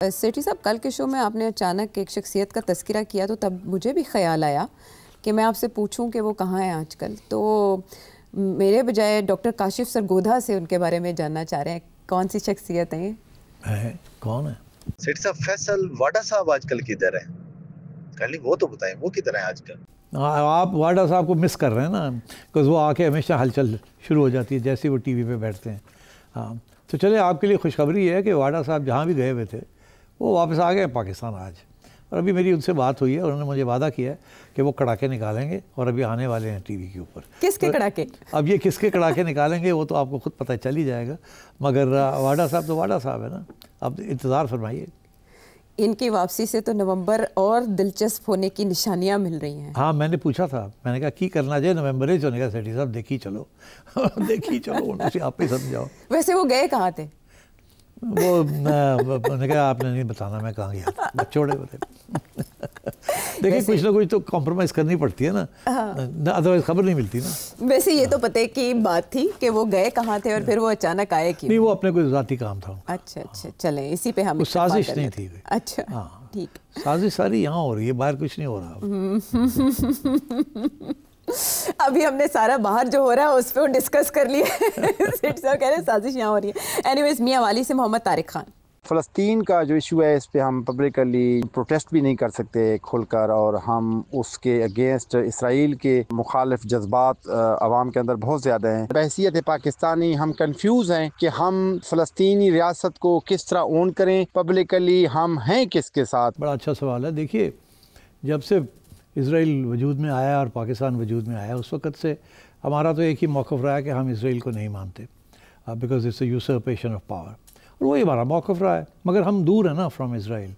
سیٹھی صاحب، کل کے شو میں آپ نے اچانک ایک شخصیت کا تذکرہ کیا تو تب مجھے بھی خیال آیا کہ میں آپ سے پوچھوں کہ وہ کہاں ہیں آج کل. تو میرے بجائے ڈاکٹر کاشف سرگودھا سے ان کے بارے میں جاننا چاہ رہے ہیں. کون سی شخصیت ہیں یہ؟ کون ہے؟ سیٹھی صاحب، فیصل واڈا صاحب آج کل کدھر ہیں؟ کل وہ تو بتائیں، وہ کدھر ہیں آج کل؟ آپ واڈا صاحب کو مس کر رہے ہیں نا، بکاز وہ آ کے ہمیشہ ہلچل شروع ہو جاتی ہے جیسے وہ ٹی وی پہ بیٹھتے ہیں. ہاں تو چلے، آپ کے لیے خوشخبری ہے کہ واڈا صاحب جہاں بھی گئے ہوئے تھے وہ واپس آ گئے پاکستان آج. اور ابھی میری ان سے بات ہوئی ہے، انہوں نے مجھے وعدہ کیا ہے کہ وہ کڑاکے نکالیں گے اور ابھی آنے والے ہیں ٹی وی کے اوپر. کس کے کڑاکے؟ اب یہ کس کے کڑاکے نکالیں گے وہ تو آپ کو خود پتہ چل ہی جائے گا، مگر واڈا صاحب تو واڈا صاحب ہے نا. اب انتظار فرمائیے. ان کی واپسی سے تو نومبر اور دلچسپ ہونے کی نشانیاں مل رہی ہیں. ہاں میں نے پوچھا تھا، میں نے کہا کی کرنا چاہیے نومبر ہی ہونے کا. سیٹھی صاحب دیکھی چلو دیکھی چلو، اسے آپ ہی سمجھاؤ. ویسے وہ گئے کہاں تھے؟ وہ میں نے کہا آپ نے نہیں بتانا میں کہاں گیا تھا، بچوڑے ہوتے. دیکھیں کچھ نہ کچھ تو کمپرومائز کرنی پڑتی ہے نا، ادروائز خبر نہیں ملتی نا. ویسے یہ تو پتہ کی بات تھی کہ وہ گئے کہاں تھے اور پھر وہ اچانک آئے کیوں؟ نہیں، وہ اپنے کوئی ذاتی کام تھا. اچھا اچھا، چلیں اسی پہ ہم سازش نہیں تھی. اچھا ہاں ٹھیک. سازش ساری یہاں ہو رہی ہے، باہر کچھ نہیں ہو رہا. ابھی ہم نے سارا باہر جو ہو رہا ہے اس پہ ڈسکس کر لیا. سیٹھی صاحب کہہ رہے ہیں سازش یہاں ہو رہی ہے. اینیویز، میاں والی سے محمد طارق خان. فلسطین کا جو ایشو ہے اس پہ ہم پبلکلی پروٹیسٹ بھی نہیں کر سکتے کھل کر، اور ہم اس کے اگینسٹ اسرائیل کے مخالف جذبات عوام کے اندر بہت زیادہ ہیں. بحیثیت پاکستانی ہم کنفیوز ہیں کہ ہم فلسطینی ریاست کو کس طرح اون کریں. پبلکلی ہم ہیں کس کے ساتھ؟ بڑا اچھا سوال ہے. دیکھیے، جب سے اسرائیل وجود میں آیا اور پاکستان وجود میں آیا اس وقت سے ہمارا تو ایک ہی موقف رہا ہے کہ ہم اسرائیل کو نہیں مانتے، because it's a usurpation of power, اور وہی ہمارا موقف رہا ہے. مگر ہم دور ہیں نا فرام اسرائیل.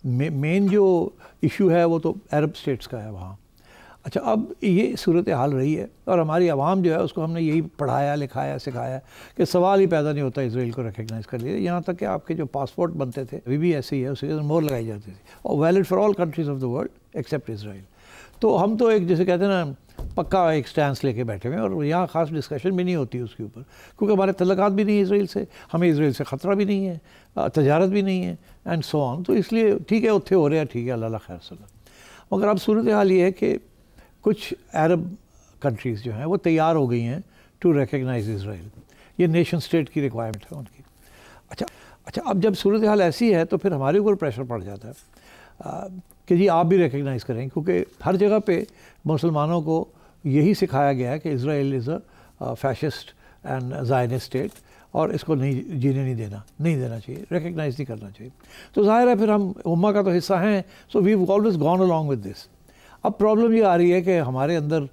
مین جو ایشو ہے وہ تو عرب اسٹیٹس کا ہے وہاں. اچھا، اب یہ صورتحال رہی ہے اور ہماری عوام جو ہے اس کو ہم نے یہی پڑھایا لکھایا سکھایا کہ سوال ہی پیدا نہیں ہوتا اسرائیل کو ریکگنائز کر لیا. یہاں تک کہ آپ کے جو پاسپورٹ بنتے تھے ابھی بھی ایسے ہی ہے، اس کے اندر مور لگائی جاتی تھی، اور valid for all countries of the world except Israel. تو ہم تو ایک جیسے کہتے ہیں نا پکا ایک سٹینس لے کے بیٹھے ہوئے ہیں، اور یہاں خاص ڈسکشن بھی نہیں ہوتی اس کے اوپر، کیونکہ ہمارے تعلقات بھی نہیں ہیں اسرائیل سے، ہمیں اسرائیل سے خطرہ بھی نہیں ہے، تجارت بھی نہیں ہے، اینڈ سو آن. تو اس لیے ٹھیک ہے اتھے ہو رہے ہیں، ٹھیک ہے، اللہ خیر صلی. مگر اب صورتحال یہ ہے کہ کچھ عرب کنٹریز جو ہیں وہ تیار ہو گئی ہیں ٹو ریکگنائز اسرائیل. یہ نیشن اسٹیٹ کی ریکوائرمنٹ ہے ان کی. اچھا اب جب صورتحال ایسی ہے تو پھر ہمارے اوپر پریشر پڑ جاتا ہے کہ جی آپ بھی ریکگنائز کریں، کیونکہ ہر جگہ پہ مسلمانوں کو یہی سکھایا گیا ہے کہ اسرائیل از اے فیشسٹ اینڈ زائنسٹ اسٹیٹ، اور اس کو نہیں جینے نہیں دینا چاہیے، ریکگنائز نہیں کرنا چاہیے. تو ظاہر ہے پھر ہم امہ کا تو حصہ ہیں، so we have always gone along with this. اب پرابلم یہ آ رہی ہے کہ ہمارے اندر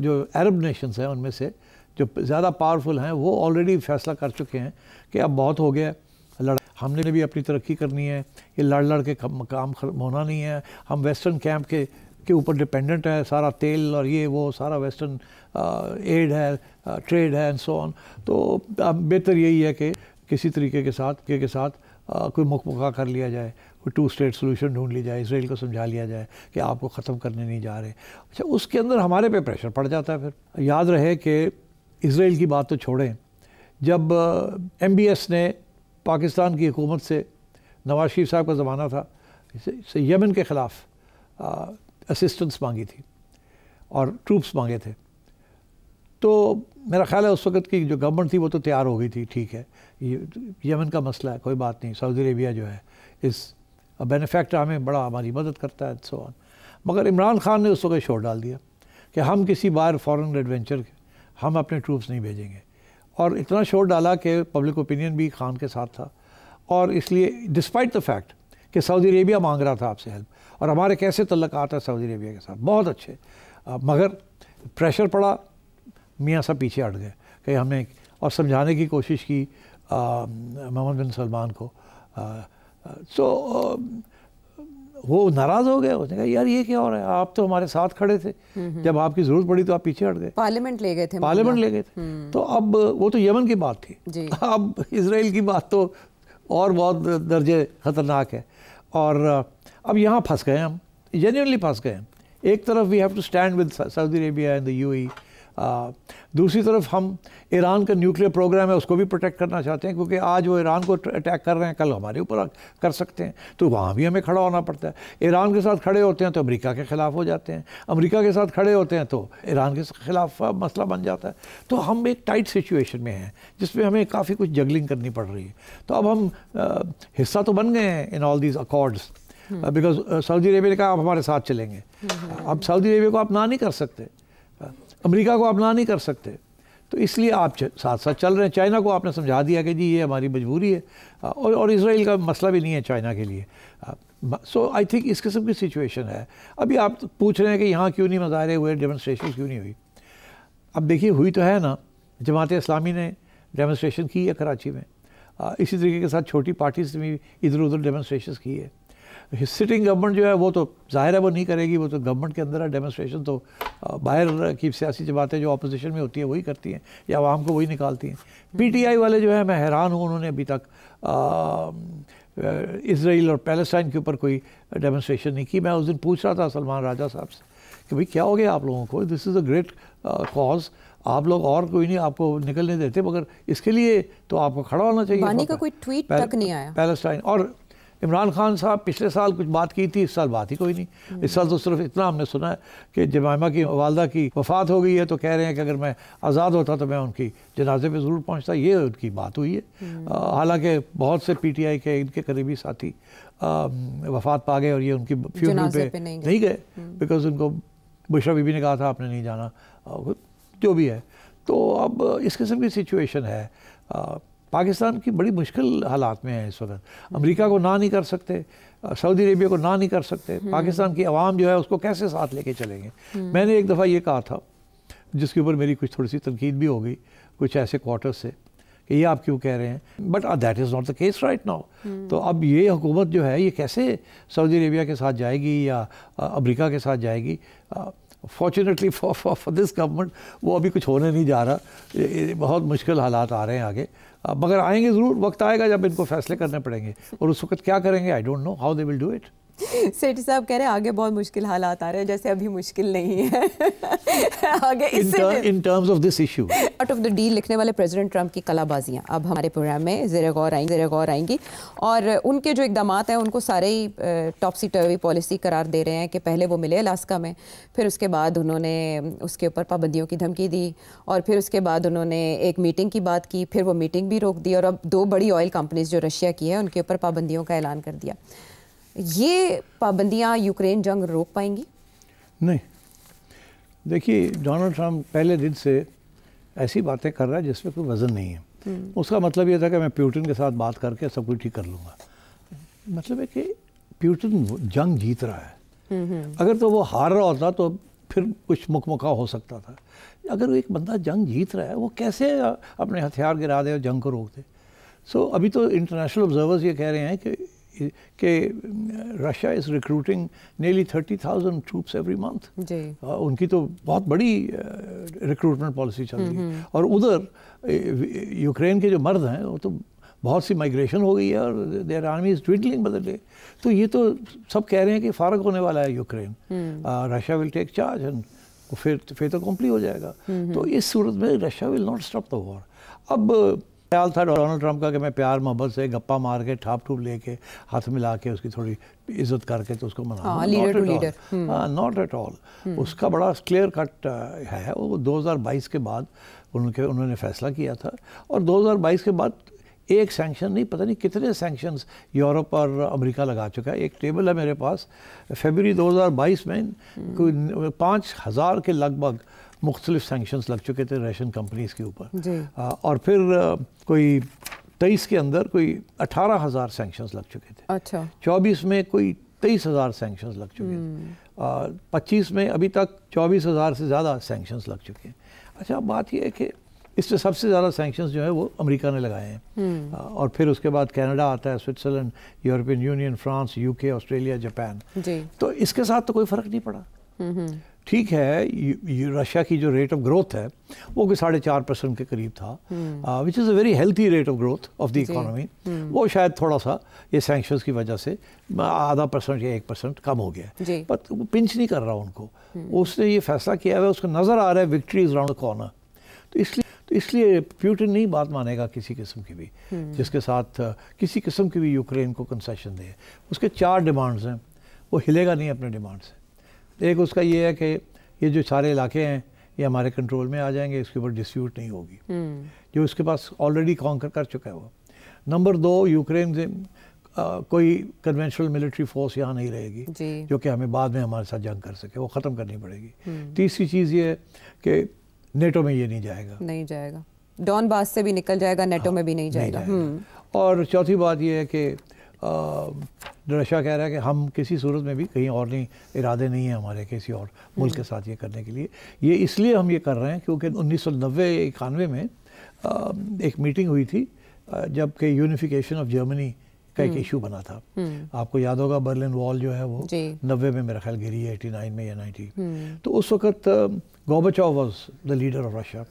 جو عرب نیشنز ہیں ان میں سے جو زیادہ پاورفل ہیں وہ آلریڈی فیصلہ کر چکے ہیں کہ اب بہت ہو گیا، ہم نے بھی اپنی ترقی کرنی ہے، یہ لڑ کے کام ہونا نہیں ہے. ہم ویسٹرن کیمپ کے اوپر ڈپینڈنٹ ہے، سارا تیل اور یہ وہ سارا ویسٹرن ایڈ ہے، ٹریڈ ہے اینڈ سو آن. تو اب بہتر یہی ہے کہ کسی طریقے کے ساتھ کوئی مکمکا کر لیا جائے، کوئی 2 اسٹیٹ سولوشن ڈھونڈ لی جائے، اسرائیل کو سمجھا لیا جائے کہ آپ کو ختم کرنے نہیں جا رہے. اچھا، اس کے اندر ہمارے پہ پریشر پڑ جاتا ہے. پھر یاد رہے کہ اسرائیل کی بات تو چھوڑیں، جب ایم بی ایس نے پاکستان کی حکومت سے، نواز شریف صاحب کا زمانہ تھا، یمن کے خلاف اسسٹنس مانگی تھی اور ٹروپس مانگے تھے، تو میرا خیال ہے اس وقت کی جو گورنمنٹ تھی وہ تو تیار ہو گئی تھی، ٹھیک ہے یمن کا مسئلہ ہے کوئی بات نہیں، سعودی عربیہ جو ہے اس بینیفیکٹر ہمیں بڑا ہماری مدد کرتا ہے سو آن. مگر عمران خان نے اس وقت شور ڈال دیا کہ ہم کسی باہر فورن ایڈونچر ہم اپنے ٹروپس نہیں بھیجیں گے، اور اتنا شور ڈالا کہ پبلک اوپینین بھی خان کے ساتھ تھا. اور اس لیے ڈسپائٹ دا فیکٹ کہ سعودی عربیہ مانگ رہا تھا آپ سے ہیلپ، اور ہمارے کیسے تعلقات ہیں سعودی عربیہ کے ساتھ بہت اچھے، مگر پریشر پڑا، میاں صاحب پیچھے ہٹ گئے کہ ہم نے، اور سمجھانے کی کوشش کی محمد بن سلمان کو. سو وہ ناراض ہو گئے، اس نے کہا یار یہ کیا ہو رہا ہے، آپ تو ہمارے ساتھ کھڑے تھے، جب آپ کی ضرورت پڑی تو آپ پیچھے ہٹ گئے. پارلیمنٹ لے گئے تھے. تو اب وہ تو یمن کی بات تھی، اب اسرائیل کی بات تو اور بہت درجے خطرناک ہے. اور اب یہاں پھنس گئے ہم، جینیونلی پھنس گئے ہیں. ایک طرف we have to stand with Saudi Arabia and the UAE دوسری طرف ہم ایران کا نیوکلیئر پروگرام ہے اس کو بھی پروٹیکٹ کرنا چاہتے ہیں، کیونکہ آج وہ ایران کو اٹیک کر رہے ہیں، کل ہمارے اوپر کر سکتے ہیں، تو وہاں بھی ہمیں کھڑا ہونا پڑتا ہے۔ ایران کے ساتھ کھڑے ہوتے ہیں تو امریکہ کے خلاف ہو جاتے ہیں، امریکہ کے ساتھ کھڑے ہوتے ہیں تو ایران کے خلاف مسئلہ بن جاتا ہے۔ تو ہم ایک ٹائٹ سچویشن میں ہیں جس میں ہمیں کافی کچھ جگلنگ کرنی پڑ رہی ہے۔ تو اب ہم حصہ تو بن گئے ہیں ان آل دیز اکارڈس، بیکاز سعودی عربیہ نے کہا آپ ہمارے ساتھ چلیں گے۔ اب سعودی عربیہ کو آپ نہ نہیں کر سکتے، امریکہ کو آپ نہ نہیں کر سکتے، تو اس لیے آپ ساتھ ساتھ چل رہے ہیں۔ چائنا کو آپ نے سمجھا دیا کہ جی یہ ہماری مجبوری ہے، اور اسرائیل کا مسئلہ بھی نہیں ہے چائنا کے لیے۔ سو آئی تھنک اس قسم کی سچویشن ہے۔ ابھی آپ پوچھ رہے ہیں کہ یہاں کیوں نہیں مظاہرے ہوئے، ڈیمونسٹریشن کیوں نہیں ہوئی؟ اب دیکھیے ہوئی تو ہے نا، جماعت اسلامی نے ڈیمونسٹریشن کی ہے کراچی میں، اسی طریقے کے ساتھ چھوٹی پارٹیز نے بھی ادھر ادھر ڈیمونسٹریشنز کی ہے۔ سٹنگ گورنمنٹ جو ہے وہ تو ظاہر ہے وہ نہیں کرے گی، وہ تو گورنمنٹ کے اندر ہے ڈیمونسٹریشن، تو باہر کی سیاسی جماعتیں جو اپوزیشن میں ہوتی ہیں وہی کرتی ہیں یا عوام کو وہی نکالتی ہیں۔ پی ٹی آئی والے جو ہے میں حیران ہوں، انہوں نے ابھی تک اسرائیل اور پیلسٹائن کے اوپر کوئی ڈیمونسٹریشن نہیں کی۔ میں اس دن پوچھ رہا تھا سلمان راجہ صاحب سے کہ بھئی کیا ہو گیا آپ لوگوں کو، دس از اے گریٹ کاز، آپ لوگ اور کوئی نہیں آپ کو نکلنے دیتے، مگر اس کے لیے تو آپ کو کھڑا ہونا چاہیے۔ بانی کا کوئی ٹویٹ تک نہیں آیا پیلسٹائن، اور عمران خان صاحب پچھلے سال کچھ بات کی تھی، اس سال بات ہی کوئی نہیں۔ اس سال تو صرف اتنا ہم نے سنا ہے کہ جمائمہ کی والدہ کی وفات ہو گئی ہے، تو کہہ رہے ہیں کہ اگر میں آزاد ہوتا تو میں ان کی جنازے پہ ضرور پہنچتا، یہ ان کی بات ہوئی ہے۔ حالانکہ بہت سے پی ٹی آئی کے ان کے قریبی ساتھی وفات پا گئے اور یہ ان کی فیونرل پہ نہیں گئے، بیکاز ان کو بشرا بی بی نے کہا تھا آپ نے نہیں جانا، جو بھی ہے۔ تو اب اس قسم کی سچویشن ہے۔ پاکستان کی بڑی مشکل حالات میں ہے اس وقت، امریکہ کو نہ نہیں کر سکتے، سعودی عربیہ کو نہ نہیں کر سکتے، پاکستان کی عوام جو ہے اس کو کیسے ساتھ لے کے چلیں گے؟ میں نے ایک دفعہ یہ کہا تھا، جس کے اوپر میری کچھ تھوڑی سی تنقید بھی ہو گئی کچھ ایسے کوارٹر سے، کہ یہ آپ کیوں کہہ رہے ہیں، but that is not the case right now. تو اب یہ حکومت جو ہے یہ کیسے سعودی عربیہ کے ساتھ جائے گی یا امریکہ کے ساتھ جائے گی؟ فارچونیٹلی فار دس گورنمنٹ وہ ابھی کچھ ہونے نہیں جا رہا، بہت مشکل حالات آ رہے ہیں آگے، مگر آئیں گے ضرور، وقت آئے گا جب ان کو فیصلے کرنے پڑیں گے، اور اس وقت کیا کریں گے I don't know how they will do it. Sethi صاحب کہہ رہے ہیں آگے بہت مشکل حالات آ رہے ہیں، جیسے ابھی مشکل نہیں ہے آگے اس سے in terms of this issue. Out of the deal لکھنے والے پریزیڈنٹ ٹرمپ کی کلا بازیاں اب ہمارے پروگرام میں زیر غور آئیں گی، اور ان کے جو اقدامات ہیں ان کو سارے ہی ٹاپسی ٹروی پالیسی قرار دے رہے ہیں کہ پہلے وہ ملے الاسکا میں، پھر اس کے بعد انہوں نے اس کے اوپر پابندیوں کی دھمکی دی، اور پھر اس کے بعد انہوں نے ایک میٹنگ کی بات کی، پھر وہ میٹنگ بھی روک دی، اور اب 2 بڑی آئل کمپنیز جو رشیا کی ہیں ان کے اوپر پابندیوں کا اعلان کر دیا۔ یہ پابندیاں یوکرین جنگ روک پائیں گی؟ نہیں، دیکھیے ڈونلڈ ٹرمپ پہلے دن سے ایسی باتیں کر رہا ہے جس میں کوئی وزن نہیں ہے۔ اس کا مطلب یہ تھا کہ میں پیوٹن کے ساتھ بات کر کے سب کچھ ٹھیک کر لوں گا۔ مطلب ہے کہ پیوٹن جنگ جیت رہا ہے، اگر تو وہ ہار رہا ہوتا تو پھر کچھ مکمکا ہو سکتا تھا۔ اگر ایک بندہ جنگ جیت رہا ہے وہ کیسے اپنے ہتھیار گرا دے اور جنگ کو روک دے؟ سو ابھی تو انٹرنیشنل آبزرورز یہ کہہ رہے ہیں کہ Russia is recruiting nearly 30,000 troops every month. ان کی تو بہت بڑی ریکروٹمنٹ پالیسی چل رہی ہے، اور ادھر یوکرین کے جو مرد ہیں وہ تو بہت سی مائگریشن ہو گئی ہے، اور their army is dwindling by the day. تو یہ تو سب کہہ رہے ہیں کہ فارغ ہونے والا ہے Ukraine, Russia will take charge, and پھر تو کمپلی ہو جائے گا۔ تو اس صورت میں Russia will not stop the war. اب خیال تھا ڈونلڈ ٹرمپ کا کہ میں پیار محبت سے گپا مار کے ٹھاپ ٹھوپ لے کے ہاتھ ملا کے اس کی تھوڑی عزت کر کے تو اس کو منانا، ناٹ ایٹ آل۔ اس کا بڑا کلیئر کٹ ہے، وہ 2022 کے بعد انہوں نے فیصلہ کیا تھا، اور 2022 کے بعد ایک سینکشن نہیں، پتہ نہیں کتنے سینکشنز یورپ اور امریکہ لگا چکا ہے۔ ایک ٹیبل ہے میرے پاس، فیبرری 2022 میں کوئی 5,000 کے لگ بھگ مختلف سینکشنز لگ چکے تھے ریشن کمپنیز کے اوپر، اور پھر کوئی 23 کے اندر کوئی 18,000 سینکشنز لگ چکے تھے، 24 میں کوئی 23,000 سینکشنز لگ چکے تھے، 25 میں ابھی تک 24,000 سے زیادہ سینکشنز لگ چکے ہیں۔ اچھا بات یہ ہے کہ اس میں سب سے زیادہ سینکشنز جو ہیں وہ امریکہ نے لگائے ہیں، اور پھر اس کے بعد کینیڈا آتا ہے، Switzerland, European union, France, UK، Australia, Japan. تو اس کے ساتھ تو کوئی فرق نہیں پڑا۔ ٹھیک ہے رشیا کی جو ریٹ آف گروتھ ہے وہ کوئی 4.5% کے قریب تھا, which is a very healthy rate of growth of the economy. وہ شاید تھوڑا سا یہ سینکشنز کی وجہ سے 0.5% یا 1% کم ہو گیا, بٹ وہ پنچ نہیں کر رہا ان کو. اس نے یہ فیصلہ کیا ہوا ہے, اس کو نظر آ رہا ہے victory is round the corner. تو اس لیے پیوٹن نہیں بات مانے گا کسی قسم کی بھی, جس کے ساتھ کسی قسم کی بھی یوکرین کو کنسیشن دے. اس کے 4 ڈیمانڈز ہیں, وہ ہلے گا نہیں اپنے ڈیمانڈ سے. ایک اس کا یہ ہے کہ یہ جو سارے علاقے ہیں یہ ہمارے کنٹرول میں آ جائیں گے, اس کے اوپر ڈسپیوٹ نہیں ہوگی, جو اس کے پاس آلریڈی کانکر کر چکا ہے وہ. نمبر 2, یوکرین سے کوئی کنونشنل ملٹری فورس یہاں نہیں رہے گی جو کہ ہمیں بعد میں ہمارے ساتھ جنگ کر سکے, وہ ختم کرنی پڑے گی. تیسری چیز یہ ہے کہ نیٹو میں یہ نہیں جائے گا, ڈون باس سے بھی نکل جائے گا, نیٹو میں بھی نہیں جائے گا. اور چوتھی بات یہ ہے کہ رشیا کہہ رہا ہے کہ ہم کسی صورت میں بھی کہیں اور نہیں, ارادے نہیں ہیں ہمارے کسی اور ملک کے ساتھ یہ کرنے کے لیے. یہ اس لیے ہم یہ کر رہے ہیں کیونکہ 1990-91 میں ایک میٹنگ ہوئی تھی جب کہ یونیفیکیشن آف جرمنی کا ایک ایشو بنا تھا. آپ کو یاد ہوگا برلن وال جو ہے وہ 90 میں میرا خیال گری ہے, 89 میں یا 90. تو اس وقت Gorbachev was the leader of Russia,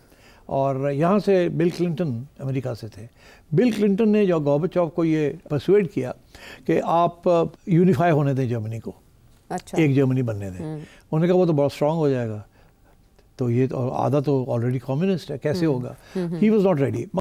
اور یہاں سے بل کلنٹن امریکہ سے تھے. بل کلنٹن نے جو گورباچوف کو یہ پرسویڈ کیا کہ آپ یونیفائی ہونے دیں جرمنی کو, ایک جرمنی بننے دیں. انہوں نے کہا وہ تو بہت اسٹرانگ ہو جائے گا, تو یہ آدھا تو آلریڈی کمیونسٹ ہے, کیسے ہوگا. He was not ready.